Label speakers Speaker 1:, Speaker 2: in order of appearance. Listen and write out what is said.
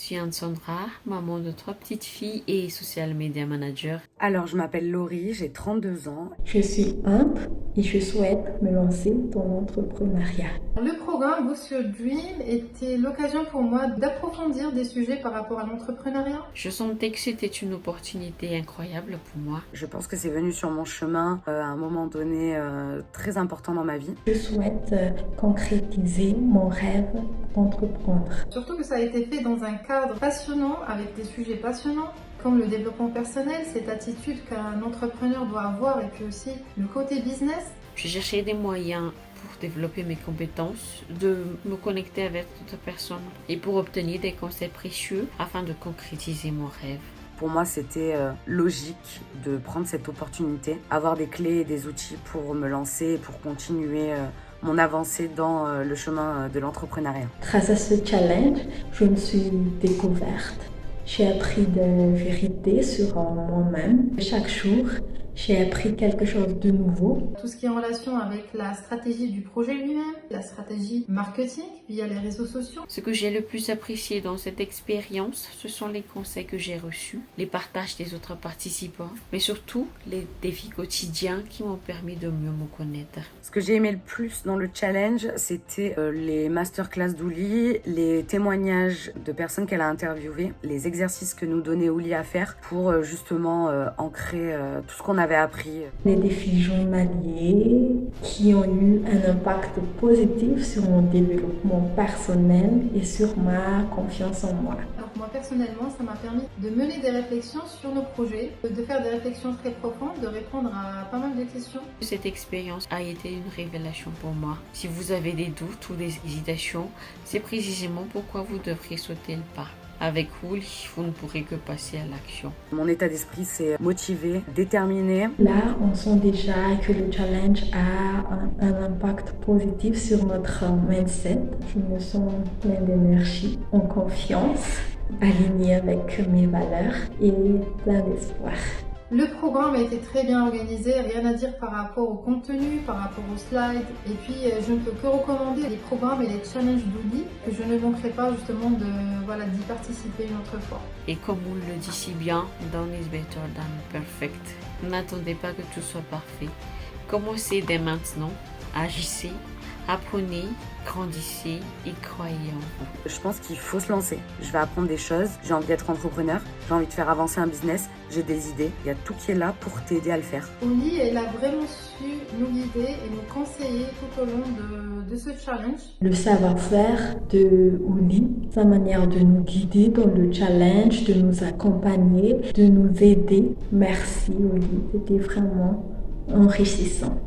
Speaker 1: suis Anne-Sandra, maman de 3 petites filles et social media manager.
Speaker 2: Alors, je m'appelle Laurie, j'ai 32 ans.
Speaker 3: Je suis Ambre et je souhaite me lancer dans l'entrepreneuriat.
Speaker 4: Le programme Boost Your Dream était l'occasion pour moi d'approfondir des sujets par rapport à l'entrepreneuriat.
Speaker 1: Je sentais que c'était une opportunité incroyable pour moi.
Speaker 2: Je pense que c'est venu sur mon chemin à un moment donné très important dans ma vie.
Speaker 3: Je souhaite concrétiser mon rêve d'entreprendre.
Speaker 4: Surtout que ça a été fait dans un cadre passionnant, avec des sujets passionnants, comme le développement personnel, cette attitude qu'un entrepreneur doit avoir, et puis aussi le côté business.
Speaker 1: Je cherchais des moyens pour développer mes compétences, de me connecter avec d'autres personnes et pour obtenir des conseils précieux afin de concrétiser mon rêve.
Speaker 2: Pour moi, c'était logique de prendre cette opportunité, avoir des clés et des outils pour me lancer et pour continuer mon avancée dans le chemin de l'entrepreneuriat.
Speaker 3: Grâce à ce challenge, je me suis découverte. J'ai appris des vérités sur moi-même. Chaque jour, j'ai appris quelque chose de nouveau.
Speaker 4: Tout ce qui est en relation avec la stratégie du projet lui-même, la stratégie marketing via les réseaux sociaux.
Speaker 1: Ce que j'ai le plus apprécié dans cette expérience, ce sont les conseils que j'ai reçus, les partages des autres participants, mais surtout les défis quotidiens qui m'ont permis de mieux me connaître.
Speaker 2: Ce que j'ai aimé le plus dans le challenge, c'était les masterclass d'Ouli, les témoignages de personnes qu'elle a interviewées, les exercices que nous donnait Ouli à faire pour justement ancrer tout ce qu'on avait appris.
Speaker 3: Les défis journaliers qui ont eu un impact positif sur mon développement personnel et sur ma confiance en moi.
Speaker 4: Alors moi personnellement, ça m'a permis de mener des réflexions sur nos projets, de faire des réflexions très profondes, de répondre à pas mal de questions.
Speaker 1: Cette expérience a été une révélation pour moi. Si vous avez des doutes ou des hésitations, c'est précisément pourquoi vous devriez sauter le pas. Avec Ouli, vous ne pourrez que passer à l'action.
Speaker 2: Mon état d'esprit, c'est motivé, déterminé.
Speaker 3: Là, on sent déjà que le challenge a un impact positif sur notre mindset. Je me sens pleine d'énergie, en confiance, alignée avec mes valeurs et plein d'espoir.
Speaker 4: Le programme a été très bien organisé, rien à dire par rapport au contenu, par rapport aux slides. Et puis, je ne peux que recommander les programmes et les challenges d'Ouli, que je ne manquerai pas justement d'y participer une autre fois.
Speaker 1: Et comme on le dit si bien, done is better than perfect. N'attendez pas que tout soit parfait. Commencez dès maintenant, agissez, apprenez, grandissez et croyez en vous.
Speaker 2: Je pense qu'il faut se lancer. Je vais apprendre des choses, j'ai envie d'être entrepreneur, j'ai envie de faire avancer un business, j'ai des idées. Il y a tout qui est là pour t'aider à le faire.
Speaker 4: Ouli, elle a vraiment su nous guider et nous conseiller tout au long de ce challenge.
Speaker 3: Le savoir-faire de Ouli, sa manière de nous guider dans le challenge, de nous accompagner, de nous aider. Merci Ouli, c'était vraiment enrichissant.